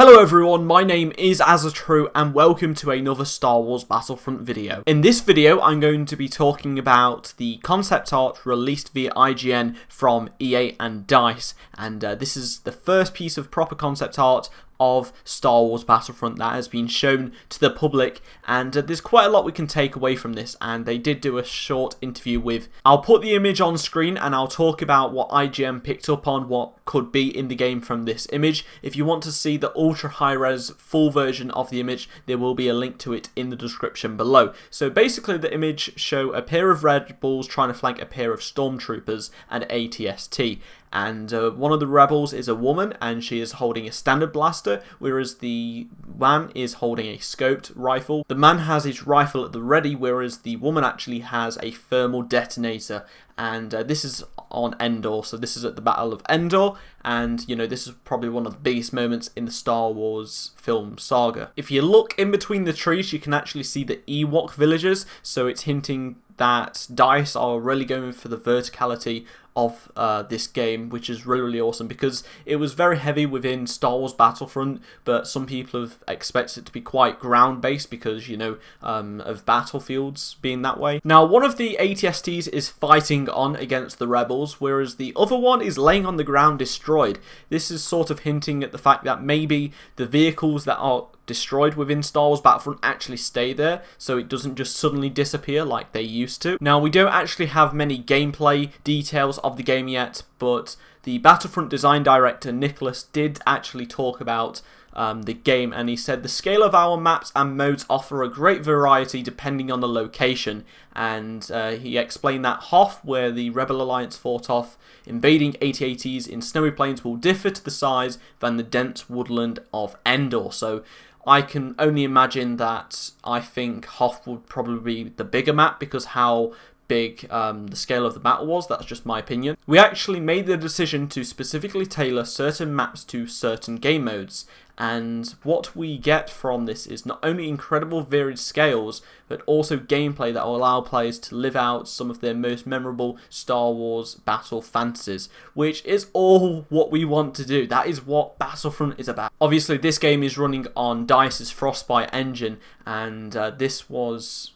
Hello everyone, my name is AZZATRU and welcome to another Star Wars Battlefront video. In this video I'm going to be talking about the concept art released via IGN from EA and DICE, and this is the first piece of proper concept art of Star Wars Battlefront that has been shown to the public, and there's quite a lot we can take away from this, and they did do a short interview with. I'll put the image on screen and I'll talk about what IGN picked up on what could be in the game from this image. If you want to see the ultra high res full version of the image, there will be a link to it in the description below. So basically the image show a pair of rebels trying to flank a pair of stormtroopers and ATST. And one of the rebels is a woman and she is holding a standard blaster, whereas the man is holding a scoped rifle. The man has his rifle at the ready, whereas the woman actually has a thermal detonator. And this is on Endor, so this is at the Battle of Endor, and you know, this is probably one of the biggest moments in the Star Wars film saga. If you look in between the trees, you can actually see the Ewok villagers, so it's hinting that DICE are really going for the verticality of this game, which is really awesome, because it was very heavy within Star Wars Battlefront, but some people have expected it to be quite ground based because, you know, of battlefields being that way. Now, one of the ATSTs is fighting on against the rebels, whereas the other one is laying on the ground destroyed. This is sort of hinting at the fact that maybe the vehicles that are destroyed within Star Wars Battlefront actually stay there, so it doesn't just suddenly disappear like they used to. Now, we don't actually have many gameplay details of the game yet, but the Battlefront design director Nicholas did actually talk about the game, and he said the scale of our maps and modes offer a great variety depending on the location, and he explained that Hoth, where the Rebel Alliance fought off invading AT-ATs in snowy plains, will differ to the size than the dense woodland of Endor. So I can only imagine that I think Hoth would probably be the bigger map because how big the scale of the battle was. That's just my opinion. We actually made the decision to specifically tailor certain maps to certain game modes, and what we get from this is not only incredible varied scales, but also gameplay that will allow players to live out some of their most memorable Star Wars battle fantasies, which is all what we want to do. That is what Battlefront is about. Obviously, this game is running on DICE's Frostbite engine, and this was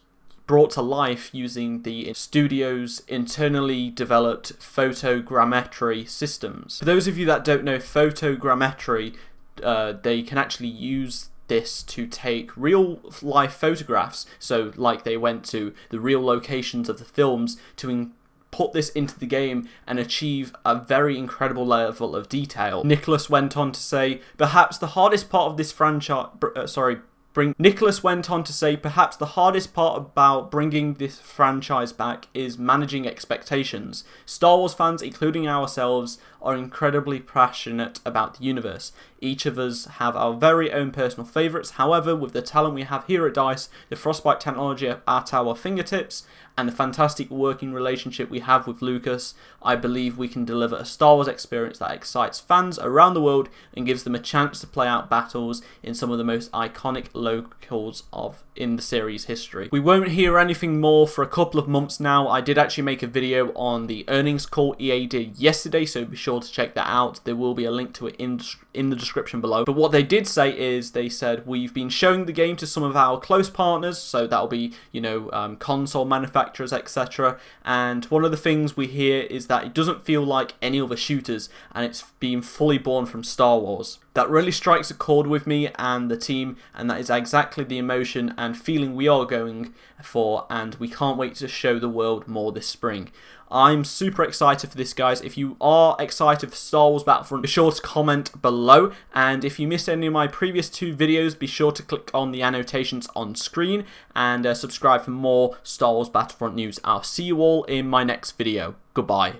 brought to life using the studio's internally developed photogrammetry systems. For those of you that don't know photogrammetry, they can actually use this to take real life photographs, so like they went to the real locations of the films to put this into the game and achieve a very incredible level of detail. Nicholas went on to say, perhaps the hardest part of this franchise, Nicholas went on to say, perhaps the hardest part about bringing this franchise back is managing expectations. Star Wars fans, including ourselves, are incredibly passionate about the universe. Each of us have our very own personal favourites. However, with the talent we have here at DICE, the Frostbite technology at our fingertips, and the fantastic working relationship we have with Lucas, I believe we can deliver a Star Wars experience that excites fans around the world and gives them a chance to play out battles in some of the most iconic locales in the series history. We won't hear anything more for a couple of months now. I did actually make a video on the earnings call EA did yesterday, so be sure to check that out. There will be a link to it in the description below. But what they did say is, they said, we've been showing the game to some of our close partners, so that'll be, you know, console manufacturers, etc. And one of the things we hear is that it doesn't feel like any other shooters, and it's being fully born from Star Wars. That really strikes a chord with me and the team, and that is exactly the emotion and feeling we are going for, and we can't wait to show the world more this spring. I'm super excited for this, guys. If you are excited for Star Wars Battlefront, be sure to comment below, and if you missed any of my previous two videos, be sure to click on the annotations on screen and subscribe for more Star Wars Battlefront news. I'll see you all in my next video. Goodbye.